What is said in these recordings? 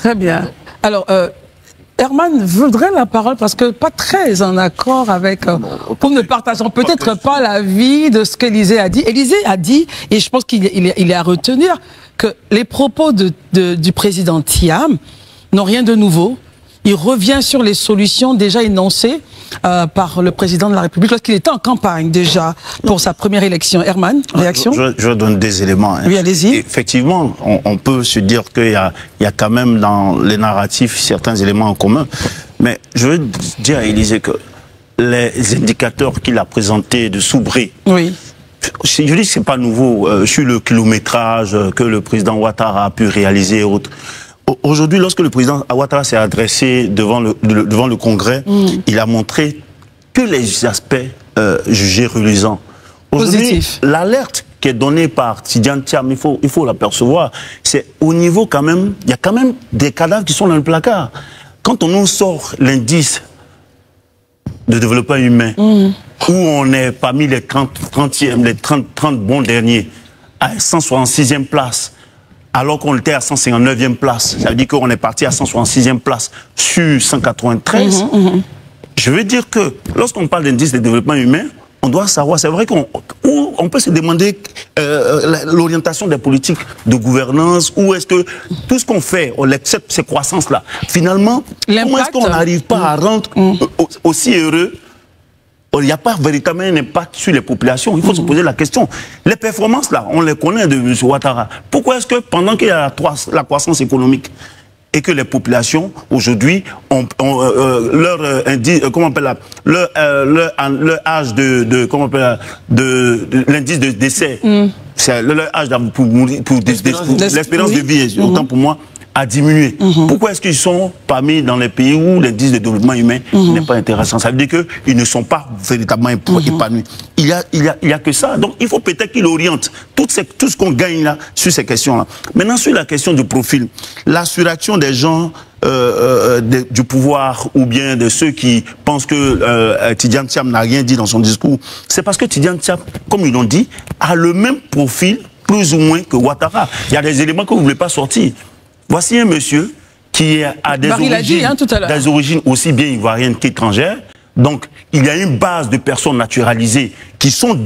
Très bien. Alors, Herman voudrait la parole parce que pas très en accord avec... nous ne partageons peut-être pas l'avis de ce qu'Élysée a dit. Élysée a dit, et je pense qu'il est à retenir, que les propos du président Thiam n'ont rien de nouveau. Il revient sur les solutions déjà énoncées par le président de la République lorsqu'il était en campagne déjà pour sa première élection. Herman, réaction? Je donne des éléments. Hein. Oui, allez-y. Effectivement, on peut se dire qu'il y a quand même dans les narratifs certains éléments en commun. Mais je veux dire à Élysée que les indicateurs qu'il a présentés de Soubré, oui. Je dis que ce n'est pas nouveau sur le kilométrage que le président Ouattara a pu réaliser et autres. Aujourd'hui, lorsque le président Ouattara s'est adressé devant le Congrès, il a montré que les aspects jugés reluisants. Aujourd'hui, l'alerte qui est donnée par Tidjane Thiam, il faut l'apercevoir, c'est au niveau quand même, il y a quand même des cadavres qui sont dans le placard. Quand on nous sort l'indice de développement humain, où on est parmi les 30 bons derniers, à 166e place, alors qu'on était à 159e place. Ça veut dire qu'on est parti à 166e place sur 193. Je veux dire que lorsqu'on parle d'indice de développement humain, on doit savoir, c'est vrai qu'on peut se demander l'orientation des politiques de gouvernance, où est-ce que tout ce qu'on fait, on accepte ces croissances-là. Finalement, comment est-ce qu'on n'arrive pas à rendre aussi heureux? Il n'y a pas véritablement un impact sur les populations. Il faut se poser la question. Les performances, là, on les connaît de M. Ouattara. Pourquoi est-ce que pendant qu'il y a la croissance économique et que les populations, aujourd'hui, leur âge de l'indice de décès, c'est leur âge pour mourir, pour l'espérance de vie, autant pour moi, a diminué. Pourquoi est-ce qu'ils sont parmi dans les pays où l'indice de développement humain n'est pas intéressant? Ça veut dire qu'ils ne sont pas véritablement épanouis. Il y a que ça. Donc il faut peut-être qu'il oriente tout ce qu'on gagne là sur ces questions-là. Maintenant, sur la question du profil, la surréaction des gens du pouvoir ou bien de ceux qui pensent que Tidjane Thiam n'a rien dit dans son discours, c'est parce que Tidjane Thiam, comme ils l'ont dit, a le même profil plus ou moins que Ouattara. Il y a des éléments que vous ne voulez pas sortir. Voici un monsieur qui a des origines aussi bien ivoiriennes qu'étrangères. Donc, il y a une base de personnes naturalisées qui sont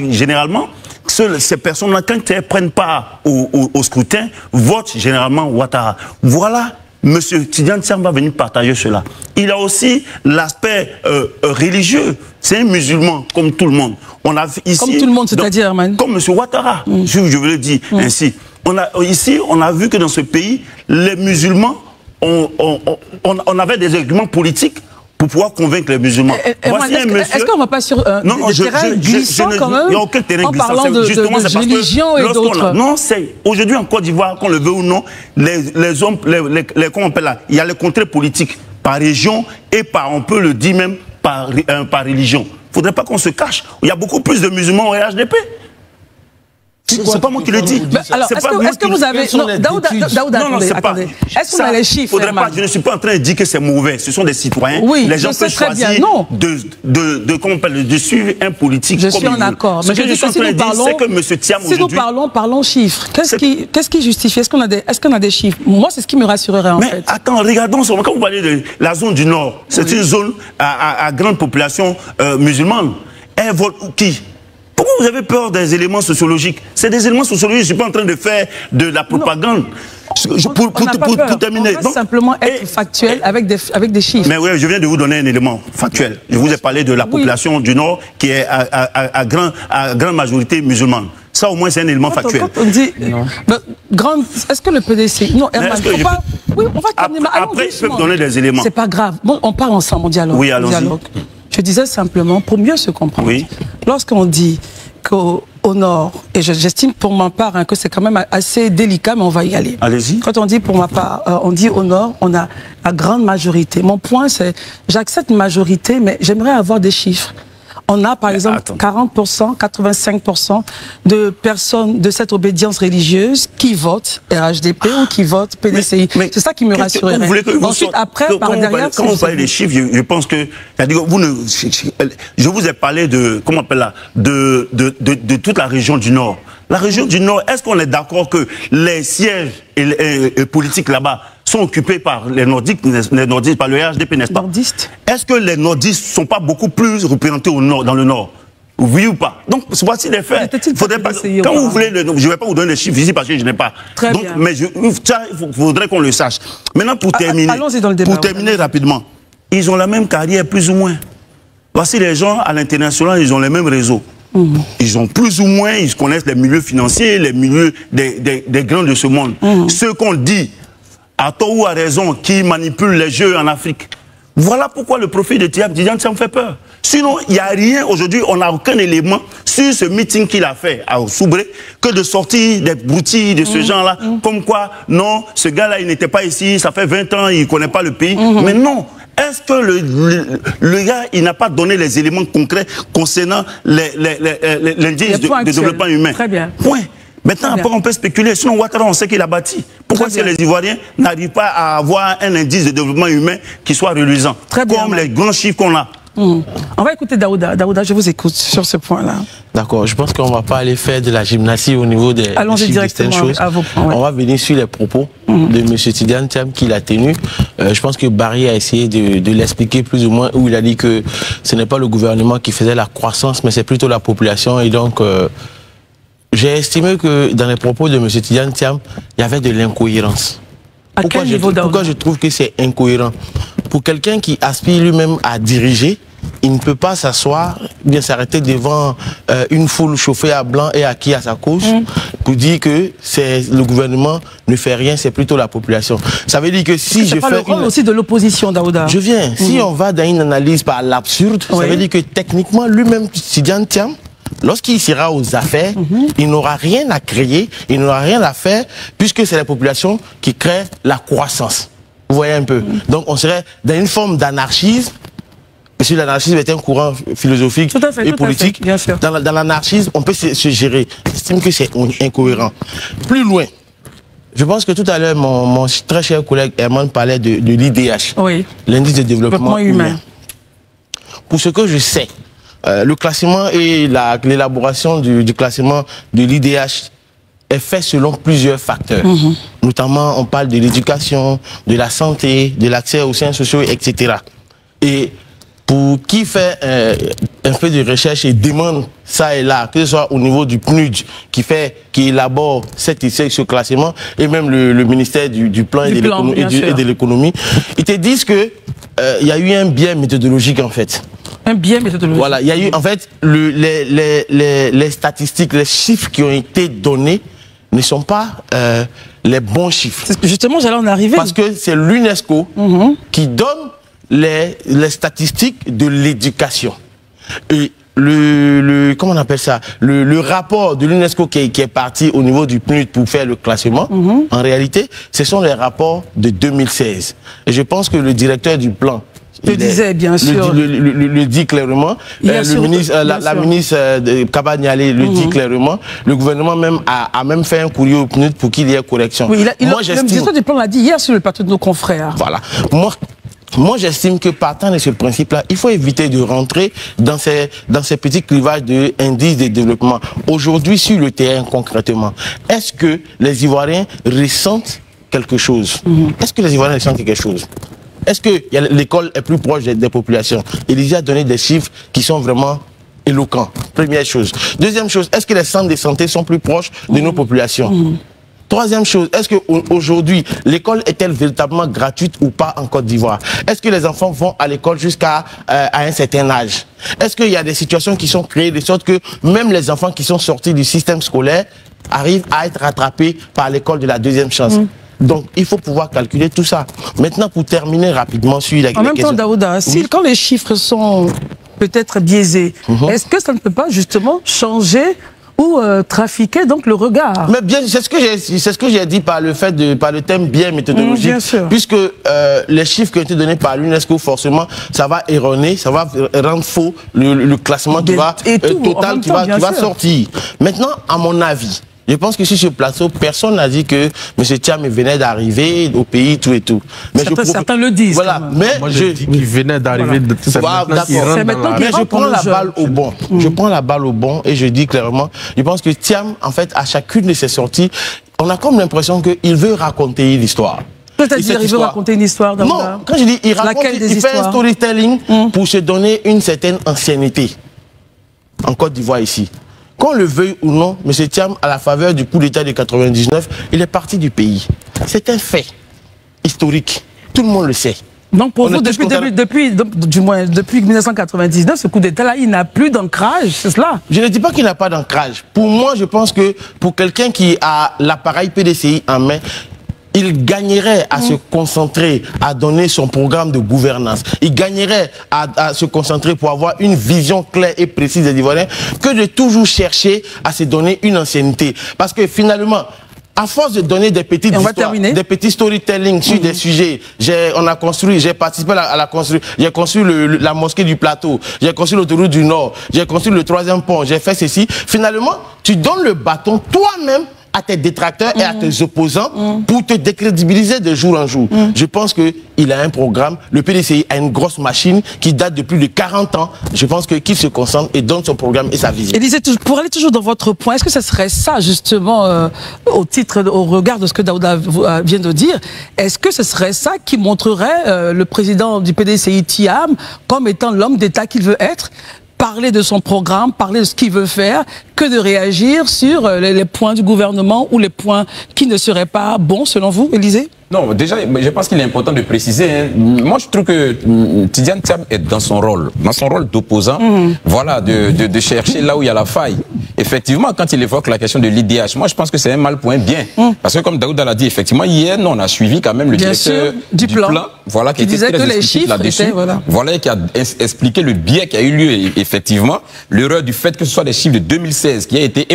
généralement, ces personnes-là, quand elles ne prennent pas au scrutin, votent généralement Ouattara. Voilà, monsieur Tidjane Thiam va venir partager cela. Il a aussi l'aspect religieux. C'est un musulman, comme tout le monde. On a ici, comme tout le monde, c'est-à-dire, Herman? Comme monsieur Ouattara, je veux le dire ainsi. Ici, on a vu que dans ce pays, les musulmans, on avait des arguments politiques pour pouvoir convaincre les musulmans. Est-ce qu'on ne va pas sur des terrains glissants quand même? Il n'y a aucun terrain glissant. En parlant de religion et d'autres. Non, c'est aujourd'hui en Côte d'Ivoire, qu'on le veut ou non, les hommes, comment on appelle là, il y a les contrées politiques par région et par, on peut le dire même, par religion. Il ne faudrait pas qu'on se cache. Il y a beaucoup plus de musulmans au RHDP. C'est pas moi qui le dis. Alors, est-ce que vous avez... Non, c'est pas... Est-ce qu'on a les chiffres? Je ne suis pas en train de dire que c'est mauvais. Ce sont des citoyens. Oui, les gens peuvent choisir de suivre un politique. Je suis en accord. Mais ce que je suis en train de dire, c'est que M. Thiam aujourd'hui... Si nous parlons chiffres, qu'est-ce qui justifie? Est-ce qu'on a des chiffres? Moi, c'est ce qui me rassurerait en fait. Mais attends, regardons, quand vous parlez de la zone du Nord, c'est une zone à grande population musulmane. Elle vote qui? Pourquoi vous avez peur des éléments sociologiques? C'est des éléments sociologiques, je ne suis pas en train de faire de la propagande. Pour terminer. On peut simplement être factuel avec des chiffres. Mais oui, je viens de vous donner un élément factuel. Je vous ai parlé de la population du Nord qui est à grande majorité musulmane. Ça, au moins, c'est un élément factuel. Quand on dit... Est-ce que le PDC... Non, Herman, oui, on va terminer. Après, je peux vous donner des éléments. C'est pas grave. Bon, on parle ensemble, on dialogue. Oui, allons-y. Je disais simplement, pour mieux se comprendre, lorsqu'on dit qu'au Nord, et j'estime pour ma part que c'est quand même assez délicat, mais on va y aller. Allez-y. Quand on dit pour ma part, on dit au Nord, on a la grande majorité. Mon point, c'est, j'accepte une majorité, mais j'aimerais avoir des chiffres. On a, par exemple, 40%, 85% de personnes de cette obédience religieuse qui votent RHDP ou qui votent PDCI. C'est ça qui me rassurerait. Ensuite, après, par derrière... Quand vous parlez des chiffres, je pense que... Je vous ai parlé de... Comment on appelle là? De toute la région du Nord. La région du Nord, est-ce qu'on est d'accord que les sièges politiques là-bas sont occupés par les Nordiques, par le RHDP, n'est-ce pas? Nordistes. Est-ce que les Nordistes ne sont pas beaucoup plus représentés au Nord, dans le Nord? Oui ou pas? Donc, voici les faits. Faudrait pas, quand vous voulez, je ne vais pas vous donner les chiffres ici parce que je n'ai pas. Très bien. Mais ça, il faudrait qu'on le sache. Maintenant, pour terminer, allons-y dans le débat, pour terminer rapidement, ils ont la même carrière, plus ou moins. Voici les gens à l'international, ils ont les mêmes réseaux. Ils ont plus ou moins, ils connaissent les milieux financiers, les milieux des grands de ce monde. Ceux qu'on dit, à tort ou à raison, qui manipulent les jeux en Afrique. Voilà pourquoi le profil de Tidjane Thiam fait peur. Sinon, il n'y a rien aujourd'hui, on n'a aucun élément sur ce meeting qu'il a fait à Soubré que de sortir des broutilles de ce genre-là. Comme quoi, non, ce gars-là, il n'était pas ici, ça fait 20 ans, il ne connaît pas le pays. Mais non. Est-ce que le gars, il n'a pas donné les éléments concrets concernant l'indice de développement humain? Très bien. Point. Maintenant, après, on peut spéculer. Sinon, Ouattara, on sait qu'il a bâti. Pourquoi est-ce que les Ivoiriens n'arrivent pas à avoir un indice de développement humain qui soit reluisant? Comme les grands chiffres qu'on a. On va écouter Daouda. Daouda, je vous écoute sur ce point-là. D'accord, je pense qu'on ne va pas aller faire de la gymnastie au niveau des directement choses. À vos points, ouais. On va venir sur les propos de M. Tidjane Thiam qu'il a tenus. Je pense que Barry a essayé de l'expliquer plus ou moins, où il a dit que ce n'est pas le gouvernement qui faisait la croissance, mais c'est plutôt la population. Et donc, j'ai estimé que dans les propos de M. Tidjane Thiam, il y avait de l'incohérence. Pourquoi je trouve que c'est incohérent? Pour quelqu'un qui aspire lui-même à diriger, il ne peut pas s'asseoir, bien s'arrêter devant une foule chauffée à blanc et acquis à sa cause pour dire que le gouvernement ne fait rien, c'est plutôt la population. Ça veut dire que si je fais le rôle aussi de l'opposition, Daouda. Je viens. Si on va dans une analyse par l'absurde, ça veut dire que techniquement, lui-même, Tidjane Thiam, lorsqu'il sera aux affaires, il n'aura rien à créer, il n'aura rien à faire, puisque c'est la population qui crée la croissance. Vous voyez un peu. Donc on serait dans une forme d'anarchisme. Parce que l'anarchisme est un courant philosophique et politique. Bien sûr. Dans l'anarchisme, on peut se gérer. J'estime que c'est incohérent. Plus loin, je pense que tout à l'heure, mon très cher collègue Herman parlait de l'IDH, l'indice de développement humain. Pour ce que je sais, le classement et l'élaboration du classement de l'IDH est fait selon plusieurs facteurs. Notamment, on parle de l'éducation, de la santé, de l'accès aux sciences sociaux, etc. Et pour qui fait un peu de recherche et demande ça et là, que ce soit au niveau du PNUD qui élabore ce classement, et même le ministère du Plan et de l'économie, ils te disent que il y a eu un biais méthodologique en fait. Un biais méthodologique. Voilà, il y a eu en fait les statistiques, les chiffres qui ont été donnés ne sont pas les bons chiffres. Justement, j'allais en arriver. Parce que c'est l'UNESCO qui donne les statistiques de l'éducation. Et comment on appelle ça, le rapport de l'UNESCO qui est parti au niveau du PNUD pour faire le classement, en réalité, ce sont les rapports de 2016. Et je pense que le directeur du plan le dit clairement, la ministre Kaba Nialé le dit clairement, le gouvernement même a même fait un courrier au PNUD pour qu'il y ait correction. Oui, le directeur du plan l'a dit hier sur le plateau de nos confrères. Voilà. Moi, j'estime que partant de ce principe-là, il faut éviter de rentrer dans ces petits clivages d'indices de développement. Aujourd'hui, sur le terrain, concrètement, est-ce que les Ivoiriens ressentent quelque chose? Est-ce que les Ivoiriens ressentent quelque chose? Est-ce que l'école est plus proche des populations? Il a donné des chiffres qui sont vraiment éloquents. Première chose. Deuxième chose, est-ce que les centres de santé sont plus proches de nos populations? Troisième chose, est-ce qu'aujourd'hui, l'école est-elle véritablement gratuite ou pas en Côte d'Ivoire? Est-ce que les enfants vont à l'école jusqu'à un certain âge? Est-ce qu'il y a des situations qui sont créées de sorte que même les enfants qui sont sortis du système scolaire arrivent à être rattrapés par l'école de la deuxième chance? Donc, il faut pouvoir calculer tout ça. Maintenant, pour terminer rapidement sur la question... En même temps, Daouda, quand les chiffres sont peut-être biaisés, est-ce que ça ne peut pas justement changer ou trafiquer donc le regard? Mais bien, c'est ce que j'ai dit par le thème biais méthodologique. Bien sûr. Puisque les chiffres qui ont été donnés par l'UNESCO, forcément, ça va erroner, ça va rendre faux le classement qui va sortir. Maintenant, à mon avis, Je pense que sur ce plateau, personne n'a dit que M. Thiam venait d'arriver au pays, tout et tout. Mais certains le disent. Voilà, mais moi, je dis qu'il venait d'arriver. Voilà. C'est maintenant qu'il je prends la balle au bon. Je prends la balle au bon et je dis clairement, je pense que Thiam, en fait, à chacune de ses sorties, on a comme l'impression qu'il veut raconter une histoire. C'est-à-dire, il veut raconter une histoire dans Non, quand je dis il raconte, il fait un storytelling pour se donner une certaine ancienneté en Côte d'Ivoire ici. Qu'on le veuille ou non, M. Thiam, à la faveur du coup d'État de 99, il est parti du pays. C'est un fait historique. Tout le monde le sait. Donc pour vous, depuis 1999, ce coup d'État-là, il n'a plus d'ancrage, c'est cela? Je ne dis pas qu'il n'a pas d'ancrage. Pour moi, je pense que pour quelqu'un qui a l'appareil PDCI en main, il gagnerait à se concentrer, à donner son programme de gouvernance. Il gagnerait à se concentrer pour avoir une vision claire et précise des Ivoiriens que de toujours chercher à se donner une ancienneté. Parce que finalement, à force de donner des petites histoires, des petits storytelling sur des sujets, j'ai participé à la construction, j'ai construit la mosquée du plateau, j'ai construit l'autoroute du Nord, j'ai construit le 3e pont, j'ai fait ceci. Finalement, tu donnes le bâton toi-même à tes détracteurs et à tes opposants pour te décrédibiliser de jour en jour. Je pense qu'il a un programme, le PDCI a une grosse machine qui date de plus de 40 ans. Je pense qu'il se concentre et donne son programme et sa vision. Élisée, pour aller toujours dans votre point, est-ce que ce serait ça justement, au regard de ce que Daouda vient de dire, est-ce que ce serait ça qui montrerait le président du PDCI Thiam comme étant l'homme d'État qu'il veut être? Parler de son programme, parler de ce qu'il veut faire, que de réagir sur les points du gouvernement ou les points qui ne seraient pas bons, selon vous, Élisée? Non, déjà, je pense qu'il est important de préciser. Hein. Moi, je trouve que Tidiane Thiam est dans son rôle d'opposant, voilà, de chercher là où il y a la faille. Effectivement, quand il évoque la question de l'IDH, moi, je pense que c'est un mal point bien. Parce que, comme Daouda l'a dit, effectivement, hier, on a suivi quand même le directeur du plan, voilà, qui disait que les chiffres là-dessus, voilà, qui a expliqué le biais qui a eu lieu, effectivement, l'erreur du fait que ce soit des chiffres de 2016 qui a été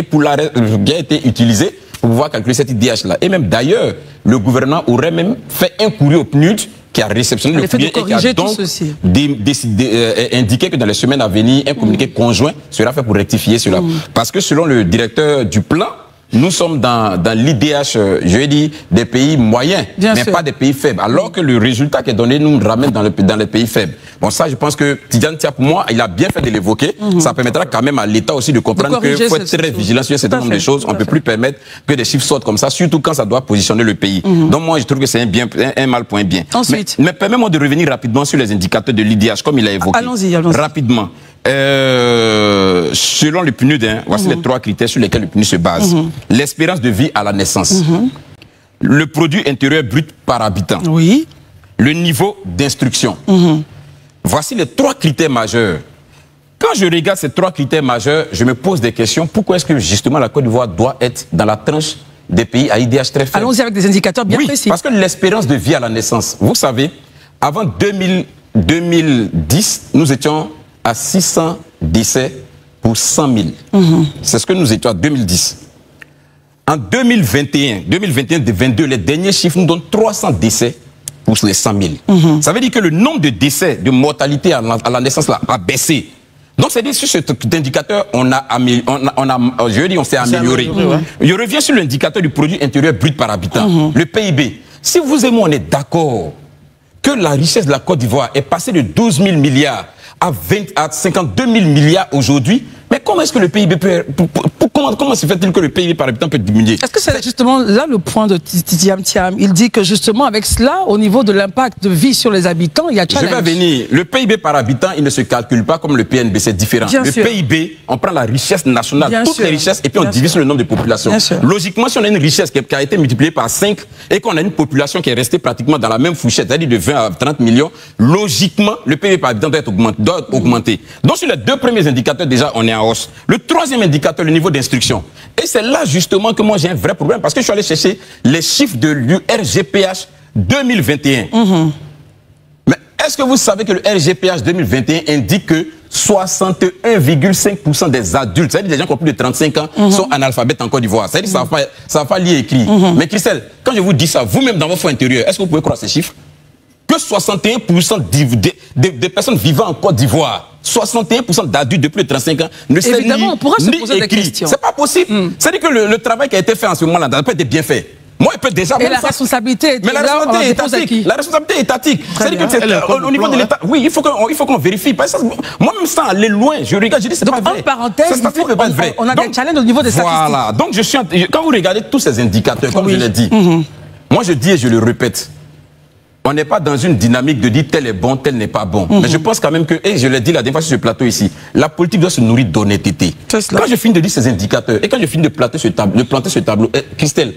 utilisé pour pouvoir calculer cette IDH-là. Et même d'ailleurs, le gouvernement aurait même fait un courrier au PNUD qui a réceptionné le courrier et qui a donc indiqué que dans les semaines à venir, un communiqué conjoint sera fait pour rectifier cela. Parce que selon le directeur du plan, nous sommes dans l'IDH, je vais dire, des pays moyens, mais pas des pays faibles. Alors que le résultat qui est donné nous ramène dans les pays faibles. Bon, ça, je pense que Tidiane Thiam, pour moi, il a bien fait de l'évoquer. Ça permettra quand même à l'État aussi de comprendre qu'il faut être très vigilant sur un certain nombre de choses. On ne peut plus permettre que des chiffres sortent comme ça, surtout quand ça doit positionner le pays. Donc moi, je trouve que c'est un mal point bien. Ensuite. Mais permets-moi de revenir rapidement sur les indicateurs de l'IDH, comme il a évoqué. Allons-y. Rapidement. Selon le PNUD, voici les 3 critères sur lesquels le PNUD se base. L'espérance de vie à la naissance. Le produit intérieur brut par habitant. Oui. Le niveau d'instruction. Voici les 3 critères majeurs. Quand je regarde ces 3 critères majeurs, je me pose des questions. Pourquoi est-ce que justement la Côte d'Ivoire doit être dans la tranche des pays à IDH très faible? Allons-y avec des indicateurs bien précis. Parce que l'espérance de vie à la naissance, vous savez, avant 2010, nous étions à 600 décès pour 100 000. C'est ce que nous étions à 2010. En 2021-2022, les derniers chiffres nous donnent 300 décès pour les 100 000. Ça veut dire que le nombre de décès, de mortalité à la naissance là, a baissé. Donc, c'est-à-dire sur cet indicateur, on s'est amélioré. Je reviens sur l'indicateur du produit intérieur brut par habitant, le PIB. Si vous et moi, on est d'accord que la richesse de la Côte d'Ivoire est passée de 12 000 milliards à 52 000 milliards aujourd'hui, mais comment est-ce que le PIB peut... Comment se fait-il que le PIB par habitant peut diminuer? Est-ce que c'est justement là le point de Tidiane Thiam? Il dit que justement avec cela, au niveau de l'impact de vie sur les habitants, il y a challenge. Je vais venir. Le PIB par habitant, il ne se calcule pas comme le PNB, c'est différent. PIB, on prend la richesse nationale, toutes les richesses, et puis on divise sur le nombre de populations. Logiquement, si on a une richesse qui a été multipliée par 5 et qu'on a une population qui est restée pratiquement dans la même fourchette, c'est-à-dire de 20 à 30 millions, logiquement, le PIB par habitant doit augmenter. Donc sur les 2 premiers indicateurs, déjà, on est en hausse. Le 3e indicateur, le niveau d'instruction. Et c'est là justement que moi j'ai un vrai problème parce que je suis allé chercher les chiffres de l'URGPH 2021. Mais est-ce que vous savez que le RGPH 2021 indique que 61,5% des adultes, c'est-à-dire des gens qui ont plus de 35 ans, sont analphabètes en Côte d'Ivoire. C'est-à-dire que ça va pas lire écrit. Mais Christelle, quand je vous dis ça, vous-même dans votre fond intérieur, est-ce que vous pouvez croire ces chiffres? Que 61% des personnes vivant en Côte d'Ivoire 61% d'adultes de plus de 35 ans ne savent Évidemment, on pourra se ni poser des écrire. questions. C'est pas possible. C'est-à-dire que le travail qui a été fait en ce moment-là n'a pas été bien fait. Moi, il peut déjà... Et la responsabilité Mais la responsabilité est étatique. La responsabilité est étatique. C'est-à-dire que au niveau de l'État, oui, il faut qu'on vérifie. Moi-même, sans aller loin, je regarde, je dis c'est pas vrai. En parenthèse, on a des challenges au niveau des statistiques. Voilà. Donc, quand vous regardez tous ces indicateurs, comme je l'ai dit, moi, je dis et je le répète, on n'est pas dans une dynamique de dire tel est bon, tel n'est pas bon. Mais je pense quand même que, et je l'ai dit la dernière fois sur ce plateau ici, la politique doit se nourrir d'honnêteté. Quand je finis de dire ces indicateurs et quand je finis de planter ce tableau, Christelle,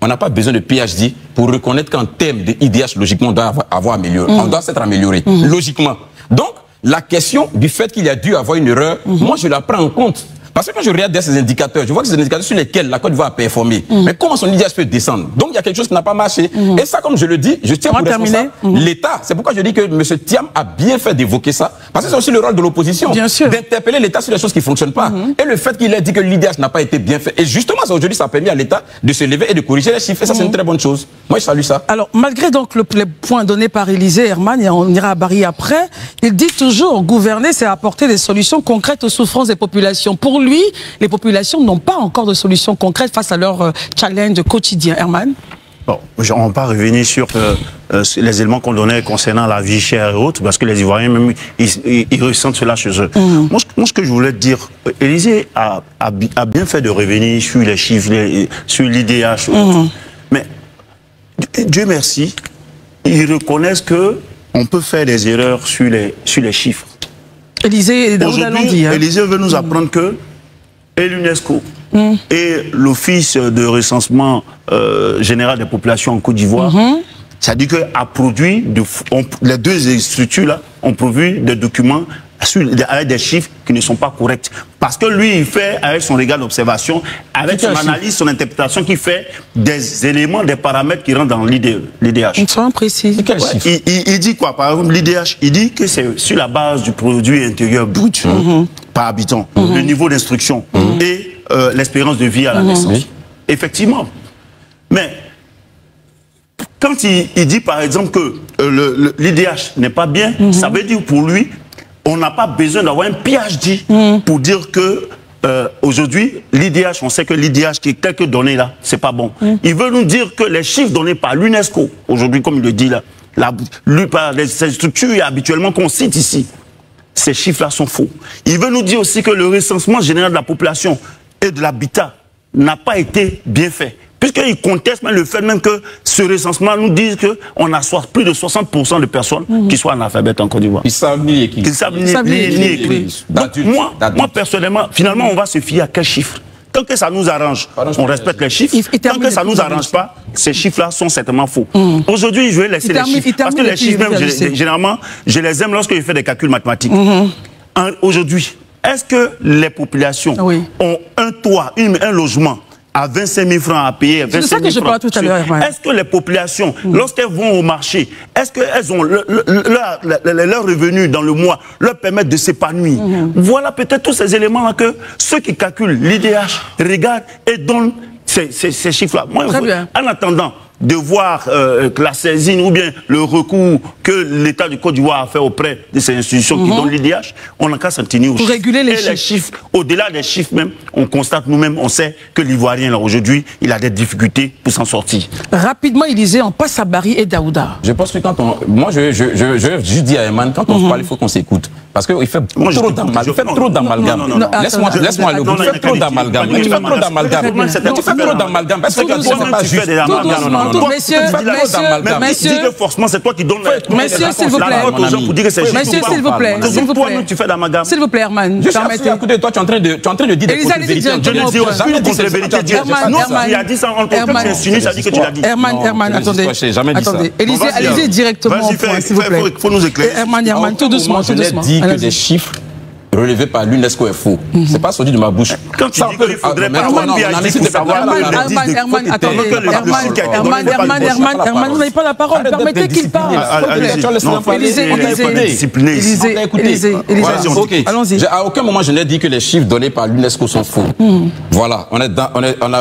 on n'a pas besoin de PhD pour reconnaître qu'en termes de IDH, logiquement, on doit avoir amélioré. On doit s'être amélioré, logiquement. Donc, la question du fait qu'il y a dû avoir une erreur, moi, je la prends en compte. Parce que quand je regarde ces indicateurs, je vois que ces indicateurs sur lesquels la Côte d'Ivoire a performé. Mais comment son IDH peut descendre? Donc il y a quelque chose qui n'a pas marché. Et ça, comme je le dis, je tiens pour responsable l'État. C'est pourquoi je dis que M. Thiam a bien fait d'évoquer ça. Parce que c'est aussi le rôle de l'opposition. D'interpeller l'État sur les choses qui ne fonctionnent pas. Et le fait qu'il ait dit que l'IDH n'a pas été bien fait. Et justement, aujourd'hui, ça a permis à l'État de se lever et de corriger les chiffres. Et ça, c'est une très bonne chose. Moi, je salue ça. Alors, malgré donc les points donnés par Élisée Herman, et on ira à Barry après, il dit toujours, gouverner, c'est apporter des solutions concrètes aux souffrances des populations. Pour lui, les populations n'ont pas encore de solutions concrètes face à leur challenge quotidien. Herman? Bon, on va pas revenir sur les éléments qu'on donnait concernant la vie chère et autres, parce que les Ivoiriens, même, ils ressentent cela chez eux. Moi, ce que je voulais dire, Élisée a bien fait de revenir sur les chiffres, sur l'IDH. Mais, Dieu merci, ils reconnaissent qu'on peut faire des erreurs sur les chiffres. Élisée l'ont dit. Élisée veut nous apprendre que et l'UNESCO et l'Office de recensement général des populations en Côte d'Ivoire, ça dit que a produit les deux structures-là ont produit des documents avec des chiffres qui ne sont pas corrects. Parce que lui, il fait avec son regard d'observation, avec son analyse, son interprétation, qui fait des éléments, des paramètres qui rentrent dans l'IDH. Ils sont précis. Il dit quoi? Par exemple, l'IDH, il dit que c'est sur la base du produit intérieur brut par habitant, le niveau d'instruction et l'espérance de vie à la naissance. Effectivement. Mais quand il dit par exemple que l'IDH n'est pas bien, ça veut dire pour lui, on n'a pas besoin d'avoir un PhD pour dire que aujourd'hui, l'IDH, on sait que l'IDH qui est quelques données là, c'est pas bon. Il veut nous dire que les chiffres donnés par l'UNESCO, aujourd'hui, comme il le dit là, par les structures habituellement qu'on cite ici, ces chiffres-là sont faux. Il veut nous dire aussi que le recensement général de la population et de l'habitat n'a pas été bien fait. Puisqu'il conteste même le fait même que ce recensement nous dise qu'on a plus de 60% de personnes qui sont analphabètes en Côte d'Ivoire. Ils savent ni écrire. Ils savent ni écrire. Donc moi, personnellement, finalement, on va se fier à quel chiffre? Tant que ça nous arrange, on respecte les chiffres. Tant que ça ne nous arrange pas, ces chiffres-là sont certainement faux. Aujourd'hui, je vais laisser les chiffres. Parce que les chiffres, même, généralement, je les aime lorsque je fais des calculs mathématiques. Aujourd'hui, est-ce que les populations ont un toit, un logement à 25 000 francs à payer? C'est ça que je parlais tout à l'heure. Est-ce que les populations, lorsqu'elles vont au marché, est-ce qu'elles ont leurs revenus dans le mois leur permettent de s'épanouir? Voilà peut-être tous ces éléments-là que ceux qui calculent l'IDH regardent et donnent ces chiffres-là. Moi, en attendant de voir la saisine ou bien le recours que l'État du Côte d'Ivoire a fait auprès de ces institutions qui donnent l'IDH, on n'a qu'à s'en tenir aux chiffres. Réguler les chiffres. Au-delà des chiffres même, on constate nous-mêmes, on sait que l'Ivoirien, aujourd'hui, il a des difficultés pour s'en sortir. Rapidement, Élisée, on passe à Barry et Daouda. Je pense que quand on... Moi, je dis à Herman, quand on parle, il faut qu'on s'écoute. Parce qu'il fait trop d'amalgame. Laisse-moi aller au bout. Tu fais trop d'amalgame. Tu fais trop d'amalgame. Tu fais trop d'amalgame. Parce que toi-même, tu fais des amalgames. Messieurs, forcément, c'est toi qui donne Messieurs, s'il vous plaît. Messieurs, s'il vous plaît. Toi-même, tu fais d'amalgame. S'il vous plaît, Herman. Écoutez, toi, tu es en train de dire des contre-vérités. Je ne dis aucune contre-vérité. Il a dit ça en tant que tu insinues, ça dit que tu l'as dit. Herman, attendez. Attendez. Élisée, allez-y directement au point, s'il vous plaît. Il faut nous éclairer. Herman, tout doucement, tout doucement. Je n'ai dit que des chiffres relevés par l'UNESCO est faux. C'est pas sorti de ma bouche. Quand tu dis qu'il faudrait pas avoir un PhD pour savoir Herman, attendez. Herman, vous n'avez pas la parole. Permettez qu'il parle. Élisée, allons-y. À aucun moment, je n'ai dit que les chiffres donnés par l'UNESCO sont faux. Voilà,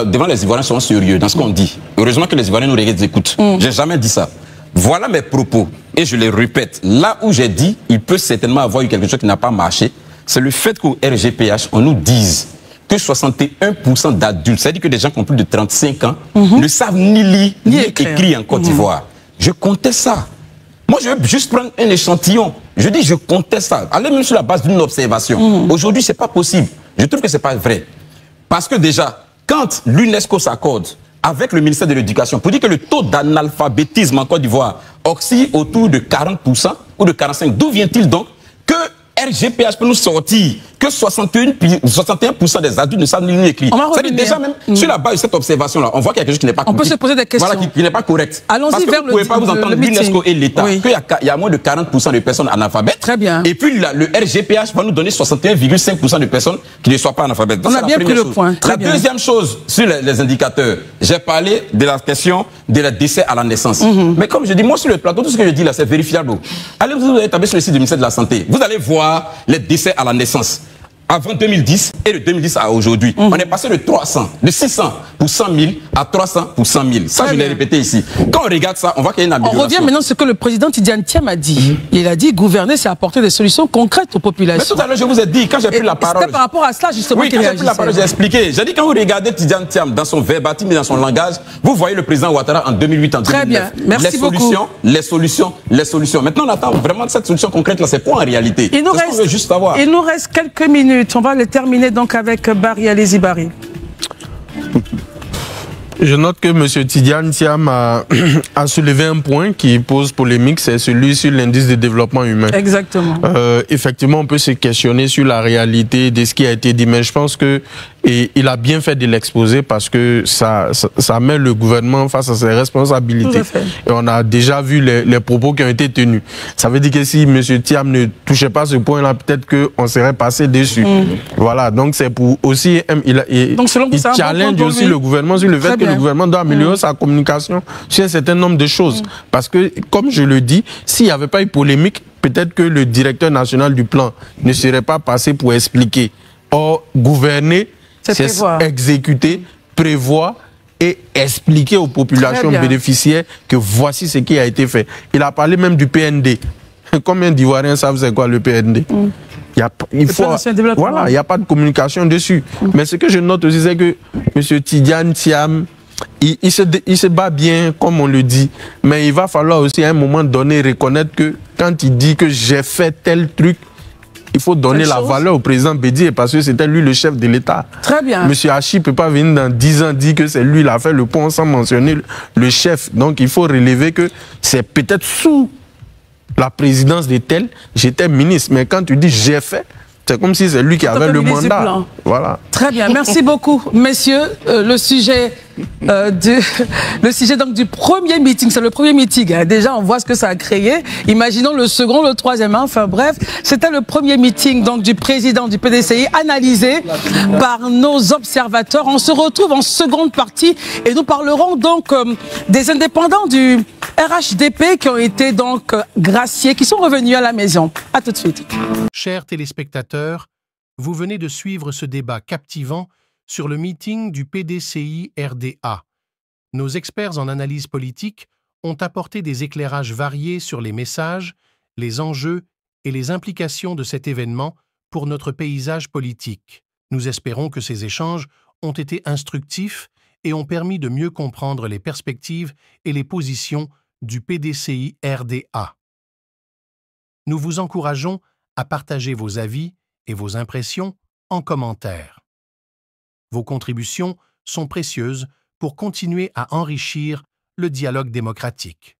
devant les Ivoiriens, sont sérieux dans ce qu'on dit. Heureusement que les Ivoiriens nous regardent et écoutent. J'ai jamais dit ça. Voilà mes propos. Et je les répète. Là où j'ai dit, il peut certainement avoir eu quelque chose qui n'a pas marché, c'est le fait qu'au RGPH, on nous dise que 61% d'adultes, c'est-à-dire que des gens qui ont plus de 35 ans, ne savent ni lire ni écrire en Côte d'Ivoire. Je comptais ça. Moi, je veux juste prendre un échantillon. Je dis, je conteste ça. Allez même sur la base d'une observation. Aujourd'hui, c'est pas possible. Je trouve que c'est pas vrai. Parce que déjà, quand l'UNESCO s'accorde avec le ministère de l'Éducation pour dire que le taux d'analphabétisme en Côte d'Ivoire oscille autour de 40% ou de 45%, d'où vient-il donc que RGPH peut nous sortir que 61% des adultes ne savent ni lire ni écrire. C'est-à-dire déjà même sur la base de cette observation-là, on voit qu'il y a quelque chose qui n'est pas correct. On peut se poser des questions. Voilà, qui n'est pas correct. Allons-y vers vous ne pouvez pas vous entendre l'UNESCO et l'État qu'il y a moins de 40% de personnes analphabètes. Très bien. Et puis le RGPH va nous donner 61,5% de personnes qui ne soient pas analphabètes. On a bien pris le point. La deuxième chose sur les indicateurs, j'ai parlé de la question des décès à la naissance. Mais comme je dis, moi sur le plateau, tout ce que je dis là, c'est vérifiable. Allez, vous allez taper sur le site du ministère de la Santé. Vous allez voir les décès à la naissance. Avant 2010 et de 2010 à aujourd'hui, on est passé de 600 pour 100 000 à 300 pour 100 000. Ça, je l'ai répété ici. Quand on regarde ça, on voit qu'il y a une amélioration. On revient maintenant à ce que le président Tidjane Thiam a dit. Il a dit gouverner, c'est apporter des solutions concrètes aux populations. Mais tout à l'heure, je vous ai dit, quand j'ai pris la parole... C'était par rapport à cela, justement, oui, quand j'ai pris la parole, j'ai expliqué. J'ai dit, quand vous regardez Tidjane Thiam dans son verbatim et dans son langage, vous voyez le président Ouattara en 2008, en 2009. Très bien, merci beaucoup. Les solutions. Maintenant, on attend vraiment cette solution concrète-là. C'est quoi en réalité? Il nous reste quelques minutes. On va les terminer donc avec Barry. Allez-y, Barry. Je note que M. Tidjane Thiam a soulevé un point qui pose polémique, c'est celui sur l'indice de développement humain. Exactement. Effectivement, on peut se questionner sur la réalité de ce qui a été dit, mais je pense que il a bien fait de l'exposer parce que ça met le gouvernement face à ses responsabilités. Et on a déjà vu les propos qui ont été tenus. Ça veut dire que si M. Thiam ne touchait pas ce point-là, peut-être qu'on serait passé dessus. Voilà, donc c'est pour aussi... Il challenge aussi le gouvernement sur le fait que le gouvernement doit améliorer sa communication sur un certain nombre de choses. Parce que, comme je le dis, s'il n'y avait pas eu polémique, peut-être que le directeur national du plan ne serait pas passé pour expliquer. Or, gouverner, c'est exécuter, prévoir et expliquer aux populations bénéficiaires que voici ce qui a été fait. Il a parlé même du PND. Combien d'Ivoiriens savent c'est quoi le PND? Il n'y a pas de communication dessus. Mais ce que je note aussi, c'est que M. Tidjane Thiam, il se bat bien, comme on le dit, mais il va falloir aussi à un moment donné reconnaître que quand il dit que j'ai fait tel truc, il faut donner la valeur au président Bédié parce que c'était lui le chef de l'État. Très bien. Monsieur Hachi ne peut pas venir dans 10 ans dire que c'est lui qui a fait le pont sans mentionner le chef. Donc il faut relever que c'est peut-être sous la présidence de tel, j'étais ministre. Mais quand tu dis j'ai fait, c'est comme si c'est lui qui avait le mandat. Voilà. Très bien, merci beaucoup, messieurs. Le sujet donc du premier meeting, c'est le premier meeting. Hein. Déjà, on voit ce que ça a créé. Imaginons le second, le troisième. Hein. Enfin bref, c'était le premier meeting donc du président du PDCI, analysé par nos observateurs. On se retrouve en seconde partie et nous parlerons donc des indépendants du RHDP qui ont été donc graciés, qui sont revenus à la maison. À tout de suite. Chers téléspectateurs, vous venez de suivre ce débat captivant sur le meeting du PDCI RDA. Nos experts en analyse politique ont apporté des éclairages variés sur les messages, les enjeux et les implications de cet événement pour notre paysage politique. Nous espérons que ces échanges ont été instructifs et ont permis de mieux comprendre les perspectives et les positions du PDCI RDA. Nous vous encourageons à partager vos avis et vos impressions en commentaire. Vos contributions sont précieuses pour continuer à enrichir le dialogue démocratique.